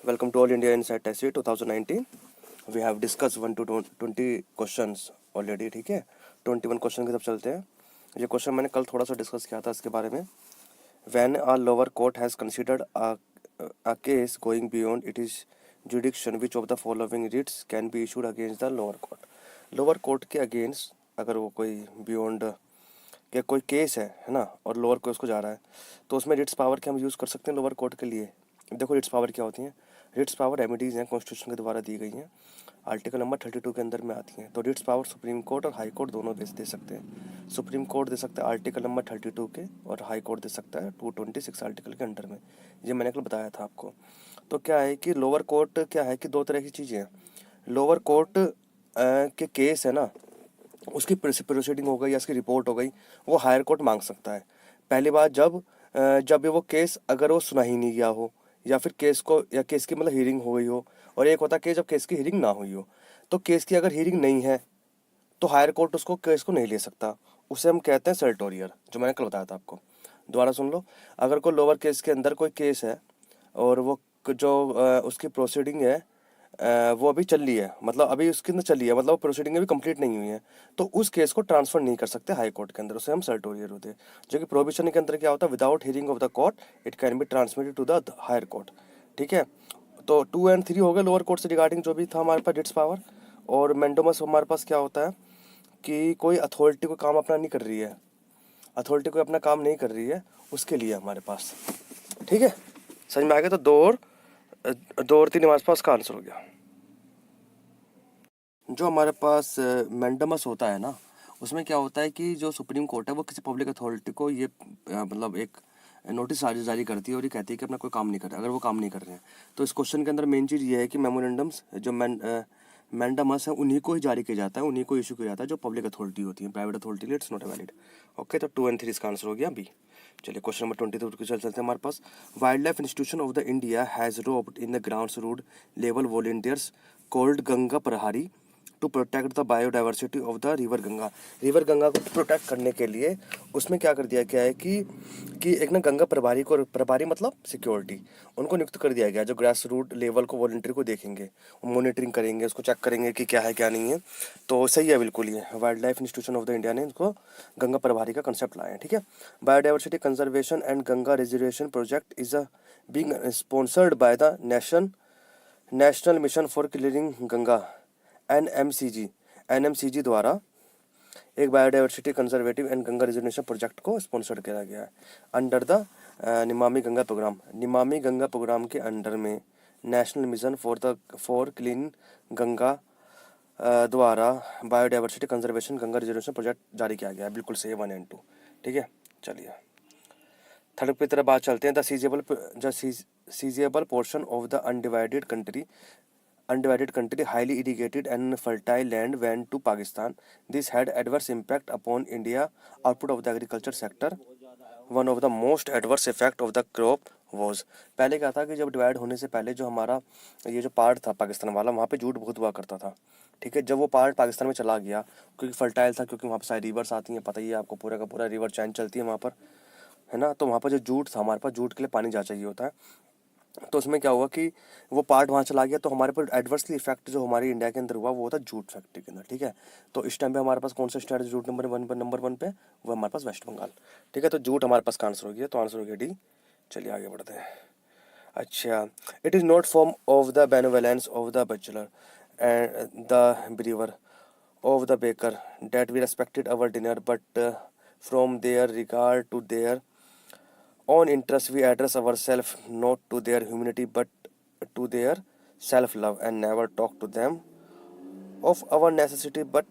Welcome to All India Insight Test 2019. We have discussed 1 to 20 questions already. ठीक है, 21 question की तरफ चलते हैं. ये क्वेश्चन मैंने कल थोड़ा सा डिस्कस किया था इसके बारे में. When a lower court has considered a case going beyond its jurisdiction, which of the following writs can be issued against the lower court? Lower court के अगेंस्ट अगर वो कोई बियॉन्ड या कोई केस है ना, और लोअर कोर्ट उसको जा रहा है, तो उसमें रिट्स पावर के हम यूज़ कर सकते हैं लोअर कोर्ट के लिए. देखो रिट्स पावर क्या होती हैं. रिट्स पावर रेमेडीज़ हैं, कॉन्स्टिट्यूशन के द्वारा दी गई हैं, आर्टिकल नंबर 32 के अंदर में आती हैं. तो रिट्स पावर सुप्रीम कोर्ट और हाई कोर्ट दोनों दे सकते हैं. सुप्रीम कोर्ट दे सकता है आर्टिकल नंबर 32 के, और हाई कोर्ट दे सकता है 226 आर्टिकल के अंडर में. ये मैंने कल बताया था आपको. तो क्या है कि लोअर कोर्ट क्या है कि दो तरह की चीज़ें हैं. लोअर कोर्ट के केस है ना, उसकी प्रोसीडिंग हो गई या उसकी रिपोर्ट हो गई, वो हायर कोर्ट मांग सकता है. पहली बात जब वो केस अगर वो सुना ही नहीं गया हो, या फिर केस को या केस की मतलब हियरिंग हो गई हो, और एक होता है कि जब केस की हियरिंग ना हुई हो. तो केस की अगर हियरिंग नहीं है तो हायर कोर्ट उसको केस को नहीं ले सकता. उसे हम कहते हैं सर्टोरियर, जो मैंने कल बताया था आपको. दोबारा सुन लो. अगर कोई लोअर केस के अंदर कोई केस है और वो जो उसकी प्रोसीडिंग है वो अभी चल रही है, मतलब अभी उसके अंदर चली है, मतलब प्रोसीडिंग अभी कंप्लीट नहीं हुई है, तो उस केस को ट्रांसफर नहीं कर सकते हाई कोर्ट के अंदर. उसे हम सर्टोरियर होते हैं. जो कि प्रोविजन के अंदर क्या होता है, without hearing of the court it can be transmitted to the higher court. ठीक है. तो 2 और 3 हो गए लोअर कोर्ट से रिगार्डिंग जो भी था हमारे पास रिट्स पावर. और मैंडेमस हमारे पास क्या होता है कि कोई अथॉरिटी को काम अपना नहीं कर रही है, अथॉरिटी कोई अपना काम नहीं कर रही है, उसके लिए हमारे पास. ठीक है, समझ में आ गया. तो 2 और 3 हमारे पास का आंसर हो गया. जो हमारे पास मैंडेमस होता है ना, उसमें क्या होता है कि जो सुप्रीम कोर्ट है वो किसी पब्लिक अथॉरिटी को ये मतलब एक नोटिस जारी करती है और ये कहती है कि अपना कोई काम नहीं कर रहा है, अगर वो काम नहीं कर रहे हैं. तो इस क्वेश्चन के अंदर मेन चीज़ ये है कि मेमोरेंडम्स जो मैंडेमस है उन्हीं को ही जारी किया जाता है, उन्हीं को इशू किया जाता है जो पब्लिक अथॉरिटी होती है. Private authority it's not valid. Okay, तो 2 और 3 इसका आंसर हो गया बी. चलिए क्वेश्चन नंबर 22 के चलते हैं हमारे पास. Wild life institution of the India has roped in the grounds root level volunteers called Ganga Prahari to protect the biodiversity of the river Ganga. River Ganga को प्रोटेक्ट करने के लिए उसमें क्या कर दिया गया है कि एक ना गंगा प्रभारी को, प्रभारी मतलब सिक्योरिटी, उनको नियुक्त कर दिया गया जो ग्रास रूट लेवल को वॉलंटियर को देखेंगे, मॉनिटरिंग करेंगे, उसको चेक करेंगे कि क्या है क्या नहीं है. तो सही है बिल्कुल. ये wild life institution of the India ने इसको गंगा प्रभारी का कंसेप्ट लाया है. ठीक है. Biodiversity conservation and Ganga reservation project is being sponsored by the national mission for clearing Ganga NMCG द्वारा एक biodiversity conservative and Ganga reservation project को स्पॉन्सर किया गया है under the Namami Ganga programme. Namami Ganga programme के अंडर में national mission for clean Ganga द्वारा biodiversity conservation Ganga reservation project जारी किया गया है. बिल्कुल सही, 1 और 2. ठीक है. चलिए थर्ड की तरफ बात चलते हैं. The sizeable portion of the undivided country highly irrigated and fertile land went to Pakistan. This had adverse impact upon India output of the agriculture sector. One of the most adverse effect of the crop was. पहले क्या था कि जब divide होने से पहले जो हमारा ये जो पार्ट था पाकिस्तान वाला, वहाँ पे जूट बहुत हुआ करता था. ठीक है. जब वो पार्ट पाकिस्तान में चला गया, क्योंकि फर्टाइल था, क्योंकि वहाँ पर सारी रिवर्स आती हैं, पता ही है आपको, पूरा का पूरा रिवर चैन चलती है वहाँ पर, है ना. तो वहाँ पर जो जूट था, हमारे पास जूट के लिए पानी जा चाहिए होता है. तो उसमें क्या हुआ कि वो पार्ट वहाँ चला गया, तो हमारे पर एडवर्सली इफेक्ट जो हमारे इंडिया के अंदर हुआ वो होता जूट फैक्ट्री के अंदर. ठीक है. तो इस टाइम पे हमारे पास कौन सा स्टेट है जूट नंबर 1 पे, वो हमारे पास वेस्ट बंगाल. ठीक है. तो जूट हमारे पास का आंसर हो गया. तो आंसर हो गया डी. चलिए आगे बढ़ते हैं. अच्छा, it is not form of the benevolence of the bachelor and the brewer of the baker that we respected our dinner but from their regard to their on interest we address ourselves not to their humanity but to their self love and never talk to them of our necessity but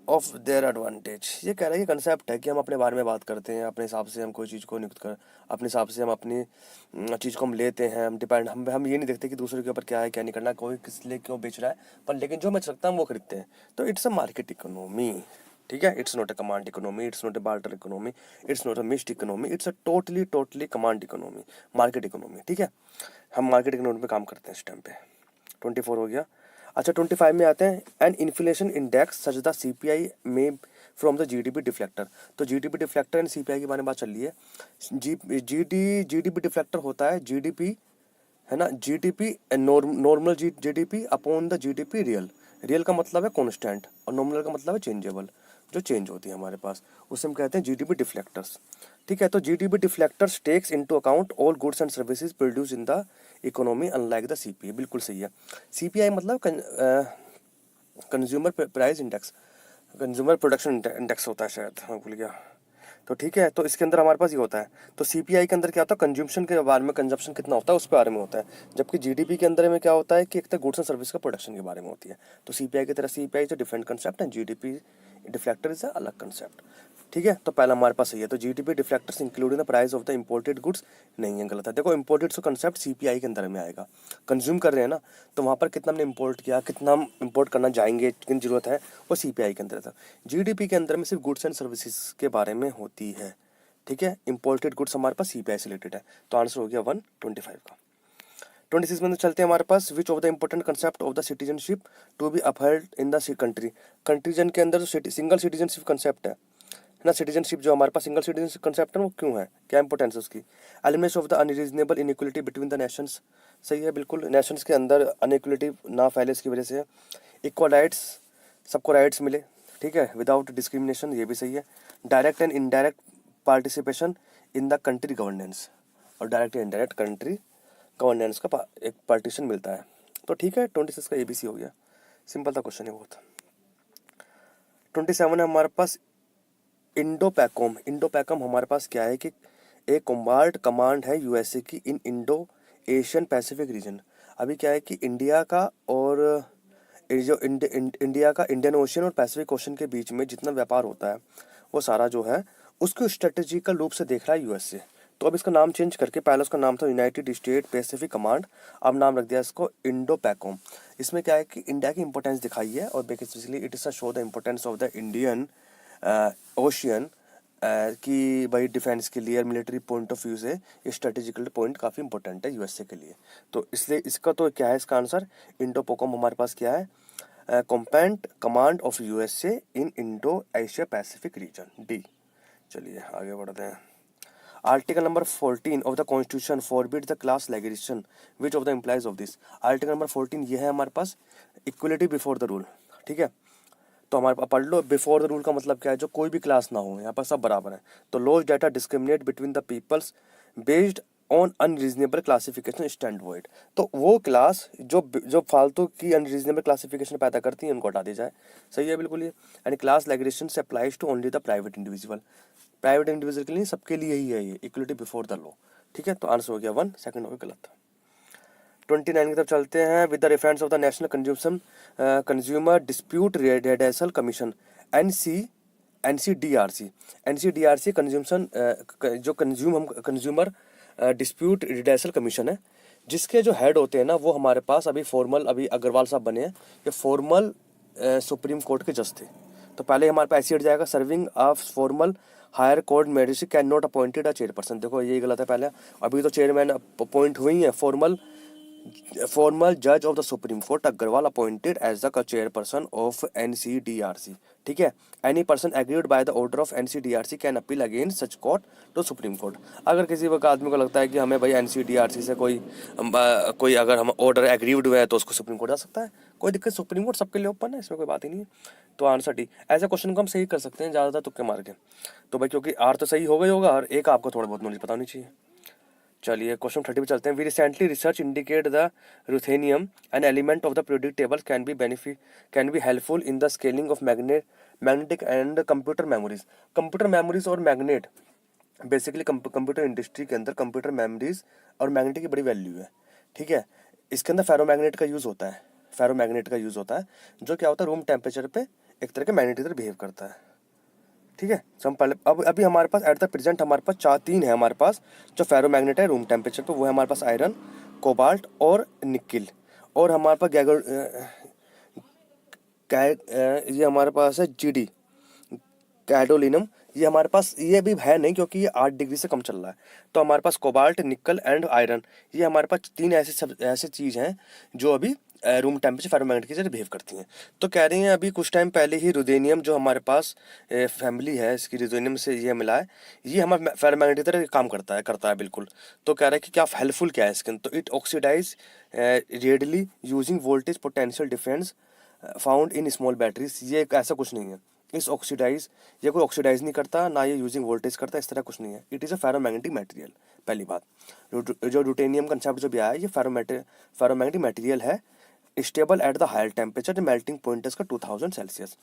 of their advantage. ये कह रहा है कि concept है कि हम अपने बारे में बात करते हैं, अपने हिसाब से हम कोई चीज़ को नियुक्त कर, अपने हिसाब से हम अपनी चीज़ को हम लेते हैं, हम डिपेंड, हम ये नहीं देखते कि दूसरे के ऊपर क्या है क्या नहीं करना, कोई किस लिए क्यों बेच रहा है, पर लेकिन जो मैं सकता हम वो खरीदते हैं. तो इट्स अ मार्केट इकोनॉमी. ठीक है. It's not a command economy, it's not a barter economy, it's not a mixed economy, it's a totally command economy, market economy. ठीक है. हम मार्केट इकोनॉमी पे काम करते हैं इस टाइम पे. 24 हो गया. अच्छा 25 में आते हैं. An inflation index such the CPI में फ्रॉम द GDP डिफ्लेक्टर. तो GDP डिफ्लेक्टर एंड CPI के बारे में बात चल रही है. GDP डिफ्लेक्टर होता है GDP, है ना, GDP normal GDP upon the GDP real. Real का मतलब है कांस्टेंट और नॉमिनल का मतलब है चेंजेबल, जो चेंज होती है हमारे पास, उसे हम कहते हैं जीडीपी डिफ्लेक्टर्स। ठीक है, तो GDP deflectors takes into account all goods and services produce in the economy unlike the CPI. बिल्कुल सही है। सीपीआई मतलब consumer price index, consumer production index होता है शायद, हाँ भूल गया। तो ठीक है, तो इसके अंदर हमारे पास ये होता है। तो सीपीआई के अंदर क्या होता है, कंज्यूमशन के बारे में, कंजप्शन कितना होता है उस बारे में होता है। जबकि जीडीपी के अंदर में क्या होता है कि एक तो गुड्स एंड सर्विस का प्रोडक्शन के बारे में होती है। तो सीपीआई की तरह CPI is a different concept and GDP deflector is a अलग कंसेप्ट। ठीक है, तो पहला हमारे पास सही है। तो GDP deflectors including the price of the imported goods, नहीं है, गलत है। देखो इंपोर्टेड का कंसेप्ट सीपीआई के अंदर में आएगा। कंज्यूम कर रहे हैं ना, तो वहाँ पर कितना हमने इंपोर्ट किया, कितना हम इंपोर्ट करना जाएंगे, कितनी जरूरत है, वो सीपीआई के अंदर था। जीडीपी के अंदर में सिर्फ गुड्स एंड सर्विसेज के बारे में होती है। ठीक है, इंपोर्टेड गुड्स हमारे पास सीपीआई से रिलेटेड है। तो आंसर हो गया 125 का। 26 में चलते हैं हमारे पास, which of the important concept of the citizenship to be upheld in the country. कंट्रीजन के अंदर जो सिंगल सिटीजनशिप कंसेप्ट है ना, सिटीजनशिप जो हमारे पास सिंगल सिटीजनशिप कंसेप्ट है वो क्यों है, क्या इंपॉर्टेंस है उसकी। Elimination of the unreasonable inequality between the Nations, सही है बिल्कुल। नेशंस के अंदर अनइक्वलिटी ना फैले इसकी वजह से। इक्वल राइट्स, सबको राइट्स मिले, ठीक है, विदाउट डिस्क्रिमिनेशन, ये भी सही है। Direct and indirect participation in the country governance, और direct and indirect country governance का एक पार्टीशन मिलता है। तो ठीक है, 26 का एबीसी हो गया, सिंपल था क्वेश्चन है बहुत। 27 है हमारे पास इंडो पैकोम। इंडो पैकोम हमारे पास क्या है कि एक कॉम्बार्ड कमांड है यूएसए की इन इंडो एशियन पैसिफिक रीजन। अभी क्या है कि इंडिया का और जो इंडिया का इंडियन ओशन और पैसिफिक ओशन के बीच में जितना व्यापार होता है वो सारा जो है उसको स्ट्रेटेजिकल रूप से देख रहा है यूएसए। तो अब इसका नाम चेंज करके, पहले उसका नाम था यूनाइटेड स्टेट पैसिफिक कमांड, अब नाम रख दिया इसको इंडो पैकोम। इसमें क्या है कि इंडिया की इंपॉर्टेंस दिखाई है और basically it is a show the importance of the Indian ocean कि भाई डिफेंस के लिए मिलिट्री पॉइंट ऑफ व्यू से ये स्ट्रेटेजिकल पॉइंट काफ़ी इंपॉर्टेंट है यूएसए के लिए। तो इसलिए इसका तो क्या है, इसका आंसर इंडो पैकोम हमारे पास क्या है, compact command of USA in Indo Asia Pacific region, D. चलिए आगे बढ़ते हैं। Article number 14 of the constitution forbid the class legislation which of the implies of this. Article number 14 ये है हमारे पास इक्वलिटी बिफोर द रूल। ठीक है, तो हमारे पास पढ़ लो, बिफोर द रूल का मतलब क्या है, जो कोई भी क्लास ना हो, यहाँ पर सब बराबर है। तो laws that discriminate between the peoples based on unreasonable classification stand void. तो वो क्लास जो फालतू की अनरीजनेबल क्लासिफिकेशन पैदा करती है उनको हटा दी जाए, सही है बिल्कुल ये। यानी क्लास लेगिस्लेशन से applies to only the private individual, private individual के लिए, सबके लिए ही है ये इक्वलिटी बिफोर द लॉ। ठीक है, तो आंसर हो गया 1, सेकंड हो गया गलत। 29 की तरफ चलते हैं। With the reference of the national consumer dispute redressal commission NCDRC जो कंज्यूमर डिस्प्यूट रिडेसल कमीशन है, जिसके जो हेड होते हैं ना वो हमारे पास अभी अग्रवाल साहब बने हैं, ये फॉर्मल सुप्रीम कोर्ट के जज थे। तो पहले हमारे पास ऐसे हट जाएगा, serving of formal higher court magistrate can not appointed a chairperson. देखो ये गलत है, पहले अभी तो चेयरमैन अपॉइंट हुई है, फॉर्मल जज of the Supreme Court Agrawal appointed as the chairperson of NCDRC. ठीक है, any person agreed by the order of NCDRC can appeal against such court to Supreme Court. अगर किसी वक्त आदमी को लगता है कि हमें भाई एनसीडीआरसी से कोई अगर हम ऑर्डर एग्रीड हुआ है तो उसको सुप्रीम कोर्ट जा सकता है, कोई दिक्कत, सुप्रीम कोर्ट सबके लिए ओपन है, इसमें कोई बात ही नहीं है। तो आंसर डी। ऐसे क्वेश्चन को हम सही कर सकते हैं ज़्यादातर तुक्के मार के, तो भाई क्योंकि आर तो सही हो गई होगा और एक आपको थोड़ा बहुत नॉलेज पता होनी चाहिए। चलिए क्वेश्चन 30 पे चलते हैं। We recently research indicate the ruthenium an element of the periodic table can be helpful in the scaling of magnetic and computer memories. Computer memories और मैग्नेट, बेसिकली कंप्यूटर इंडस्ट्री के अंदर कंप्यूटर मेमोरीज और magnetic की बड़ी value है। ठीक है, इसके अंदर फेरोमैग्नेट का यूज़ होता है, जो क्या होता है, रूम टेम्परेचर पे एक तरह के मैग्नेट की तरह बिहेव करता है। ठीक है, तो हम पहले अभी हमारे पास एट द प्रेजेंट हमारे पास 3 है हमारे पास जो फेरोमैग्नेट है रूम टेम्परेचर पे, वो है हमारे पास आयरन, कोबाल्ट और निकिल। और हमारे पास ये हमारे पास है जीडी गैडोलिनम, ये हमारे पास ये भी है नहीं क्योंकि ये 8 डिग्री से कम चल रहा है। तो हमारे पास कोबाल्ट, निकल एंड आयरन, ये हमारे पास 3 ऐसे चीज़ हैं जो अभी रूम टेम्परेचर फेरोमैग्नेटिक की तरह बिहेव करती हैं। तो कह रही हैं अभी कुछ टाइम पहले ही रुदेनियम जो हमारे पास फैमिली है इसकी रुदेनियम से ये मिला है, ये हमारे फेरोमैग्नेटिक की तरह काम करता है बिल्कुल। तो कह रहा है कि क्या हेल्पफुल क्या है इसके अंदर, तो it oxidise readily using voltage potential difference found in small batteries. ये ऐसा कुछ नहीं है, इस ऑक्सीडाइज, ये कोई ऑक्सीडाइज नहीं करता ना ये यूजिंग वोल्टेज करता, इस तरह कुछ नहीं है। It is a ferromagnetic material. पहली बात, जो रूटेनियम कंसेप्ट जो भी आया है ये फेरोमैग्नेटिक मटेरियल है, stable at the higher temperature, melting point इसका 2000 सेल्सियस।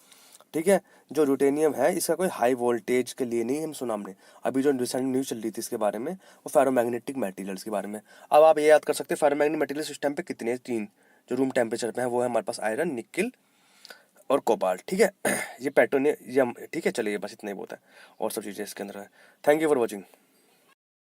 ठीक है, जो रूटेनियम है इसका कोई हाई वोल्टेज के लिए नहीं, हम सुना हमने अभी जो रिसेंट न्यूज़ चल रही थी इसके बारे में, वो फेरोमैग्नेटिक मटेरियल्स के बारे में। अब आप ये याद कर सकते हैं फेरोमैग्नेटिक मटेरियल्स इस टाइम पे कितने हैं, 3 जो रूम टेम्परेचर पे है, वो है हमारे पास आयरन, निकिल और कोबाल्ट। ठीक है, ये पेट्रोनियम, ठीक है, चलिए बस इतना ही बहुत है, और सब चीज़ें इसके अंदर है। Thank you for watching.